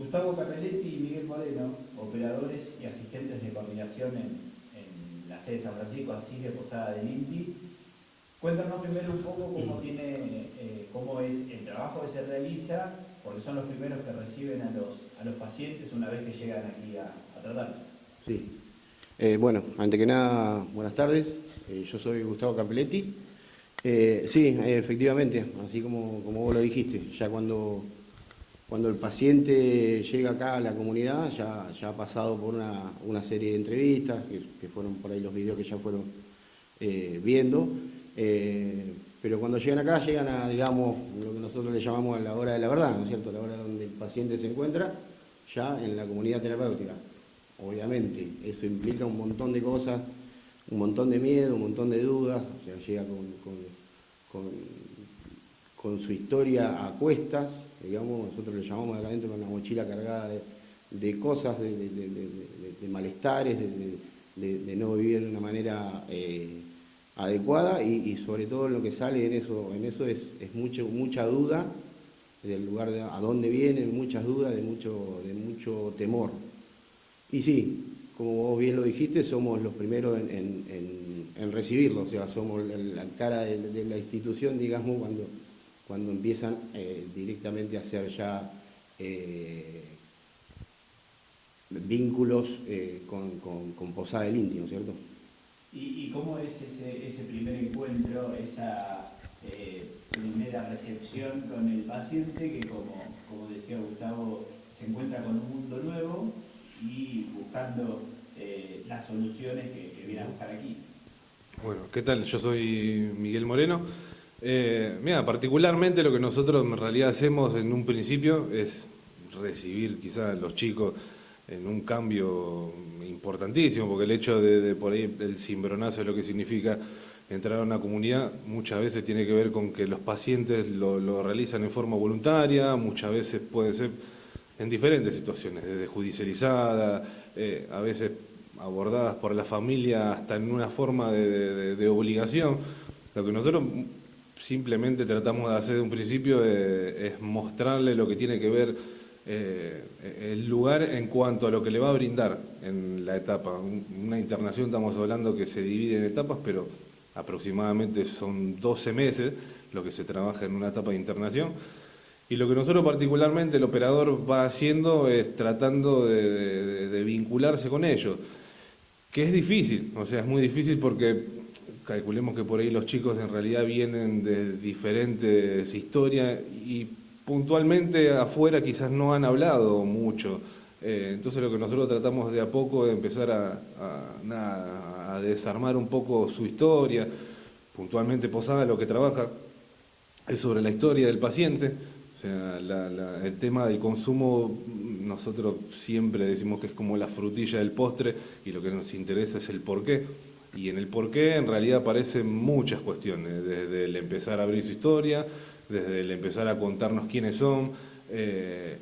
Gustavo Capelletti y Miguel Moreno, operadores y asistentes de coordinación en la sede de San Francisco, así de Posada del INTI. Cuéntanos primero un poco cómo es el trabajo que se realiza, porque son los primeros que reciben a los pacientes una vez que llegan aquí a tratarse. Sí. Bueno, antes que nada, buenas tardes. Yo soy Gustavo Capelletti. Sí, efectivamente, así como vos lo dijiste, ya cuando el paciente llega acá a la comunidad, ya ha pasado por una serie de entrevistas, que fueron por ahí los videos que ya fueron viendo. Pero cuando llegan acá, llegan a, digamos, lo que nosotros le llamamos a la hora de la verdad, ¿no es cierto? La hora donde el paciente se encuentra, ya en la comunidad terapéutica. Obviamente, eso implica un montón de cosas, un montón de miedo, un montón de dudas, o sea, llega con su historia a cuestas, digamos, nosotros le llamamos acá adentro con una mochila cargada de cosas, de malestares, de no vivir de una manera adecuada y sobre todo lo que sale en eso es mucha duda del lugar a dónde vienen, muchas dudas, de mucho temor. Y sí, como vos bien lo dijiste, somos los primeros en recibirlo, o sea, somos la cara de la institución, digamos, cuando empiezan directamente a hacer ya vínculos con Posada del Inti, ¿no es cierto? ¿Y cómo es ese primer encuentro, esa primera recepción con el paciente que, como decía Gustavo, se encuentra con un mundo nuevo y buscando las soluciones que viene a buscar aquí? Bueno, ¿qué tal? Yo soy Miguel Moreno. Mira, particularmente lo que nosotros en realidad hacemos en un principio es recibir quizás a los chicos en un cambio importantísimo, porque el hecho de por ahí el cimbronazo es lo que significa entrar a una comunidad, muchas veces tiene que ver con que los pacientes lo realizan en forma voluntaria, muchas veces puede ser en diferentes situaciones, desde judicializada, a veces abordadas por la familia hasta en una forma de obligación. Lo que nosotros simplemente tratamos de hacer de un principio es mostrarle lo que tiene que ver el lugar en cuanto a lo que le va a brindar en la etapa. Una internación estamos hablando que se divide en etapas, pero aproximadamente son 12 meses lo que se trabaja en una etapa de internación. Y lo que nosotros particularmente el operador va haciendo es tratando de vincularse con ellos, que es difícil, o sea, es muy difícil porque calculemos que por ahí los chicos en realidad vienen de diferentes historias y puntualmente afuera quizás no han hablado mucho. Entonces lo que nosotros tratamos de a poco de empezar a desarmar un poco su historia. Puntualmente Posada lo que trabaja es sobre la historia del paciente. O sea, el tema del consumo, nosotros siempre decimos que es como la frutilla del postre y lo que nos interesa es el porqué. Y en el porqué en realidad aparecen muchas cuestiones, desde el empezar a abrir su historia, desde el empezar a contarnos quiénes son.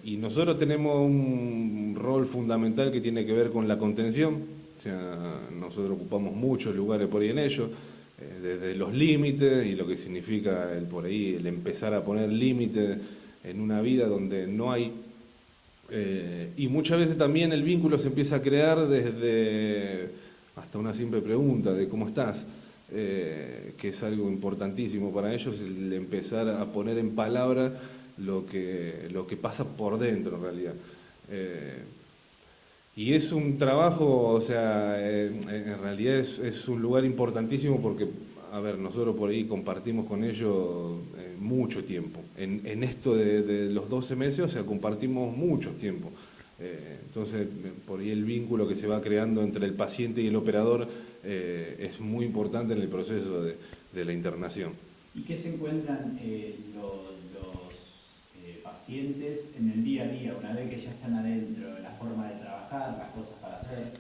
Y nosotros tenemos un rol fundamental que tiene que ver con la contención. O sea, nosotros ocupamos muchos lugares por ahí en ello, desde los límites y lo que significa por ahí el empezar a poner límites en una vida donde no hay, y muchas veces también el vínculo se empieza a crear desde hasta una simple pregunta de cómo estás, que es algo importantísimo para ellos, el empezar a poner en palabra lo que pasa por dentro en realidad. Y es un trabajo, o sea, en realidad es un lugar importantísimo porque, a ver, nosotros por ahí compartimos con ellos mucho tiempo. En esto de los 12 meses, o sea, compartimos mucho tiempo. Entonces, por ahí el vínculo que se va creando entre el paciente y el operador es muy importante en el proceso de la internación. ¿Y qué se encuentran los pacientes en el día a día, una vez que ya están adentro, la forma de trabajar, las cosas para hacer?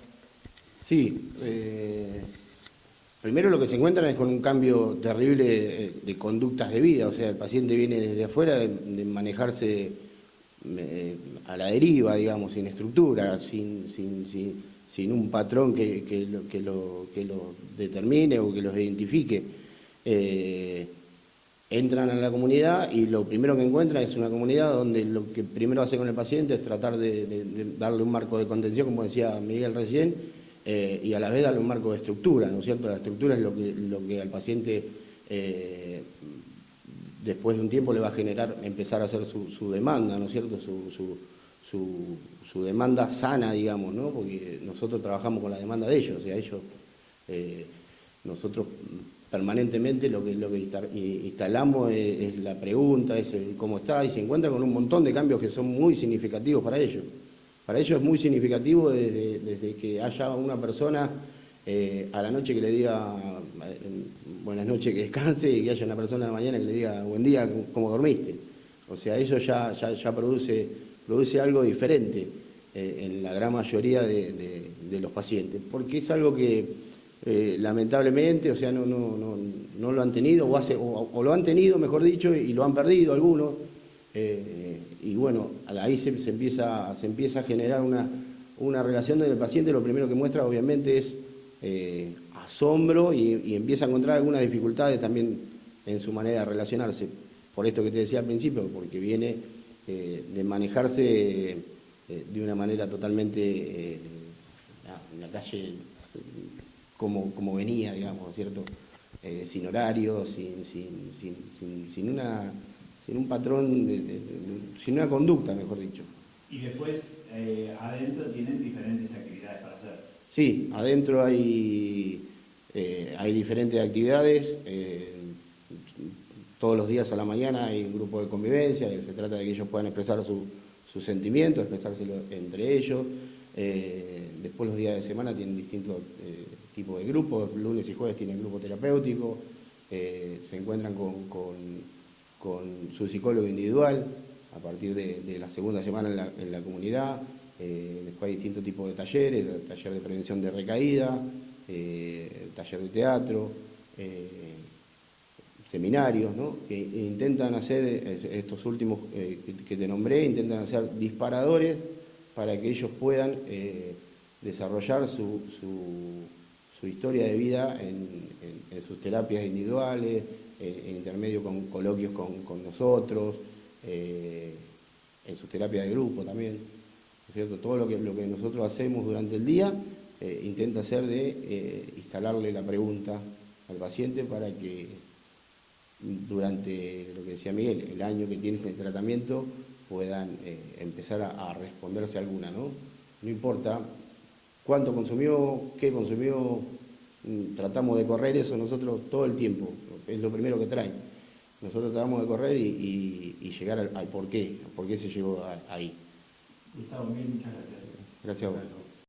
Sí, primero lo que se encuentran es con un cambio terrible de conductas de vida, o sea, el paciente viene desde afuera de manejarse a la deriva, digamos, sin estructura, sin un patrón que lo determine o que los identifique. entran a la comunidad y lo primero que encuentran es una comunidad donde lo que primero hace con el paciente es tratar de darle un marco de contención, como decía Miguel recién, y a la vez darle un marco de estructura, ¿no es cierto? La estructura es lo que al paciente después de un tiempo le va a generar empezar a hacer su demanda, ¿no es cierto? Su demanda sana, digamos, ¿no? Porque nosotros trabajamos con la demanda de ellos, o sea, ellos, nosotros permanentemente lo que instalamos es la pregunta, es el cómo está, y se encuentra con un montón de cambios que son muy significativos para ellos. Para ellos es muy significativo desde que haya una persona a la noche que le diga buenas noches, que descanse, y que haya una persona a la mañana que le diga buen día, ¿cómo dormiste? O sea, eso ya produce algo diferente en la gran mayoría de los pacientes, porque es algo que lamentablemente, o sea, no lo han tenido, o lo han tenido, mejor dicho, y lo han perdido algunos, y bueno, ahí se empieza a generar una relación donde el paciente lo primero que muestra obviamente es asombro y empieza a encontrar algunas dificultades también en su manera de relacionarse, por esto que te decía al principio, porque viene de manejarse de una manera totalmente en la calle como venía, digamos, ¿cierto? Sin horario, sin un patrón, sin una conducta, mejor dicho. Y después, adentro tienen diferentes actividades para hacer. Sí, adentro hay diferentes actividades. Todos los días a la mañana hay un grupo de convivencia, se trata de que ellos puedan expresar sus sentimientos, expresárselo entre ellos. Después los días de semana tienen distintos tipos de grupos, lunes y jueves tienen grupo terapéutico, se encuentran con su psicólogo individual a partir de la segunda semana en la comunidad. Después hay distintos tipos de talleres, el taller de prevención de recaída, el taller de teatro, seminarios, ¿no? Que intentan hacer, estos últimos que te nombré, intentan hacer disparadores para que ellos puedan desarrollar su historia de vida en sus terapias individuales, en intermedio con coloquios con nosotros, en sus terapias de grupo también, ¿no es cierto? Todo lo que nosotros hacemos durante el día intenta ser de instalarle la pregunta al paciente para que durante, lo que decía Miguel, el año que tiene este tratamiento puedan empezar a responderse alguna, ¿no? No importa cuánto consumió, qué consumió, tratamos de correr eso nosotros todo el tiempo, es lo primero que trae. Nosotros tratamos de correr y llegar al por qué se llegó ahí. Gustavo, Miguel, muchas gracias. Gracias a vos.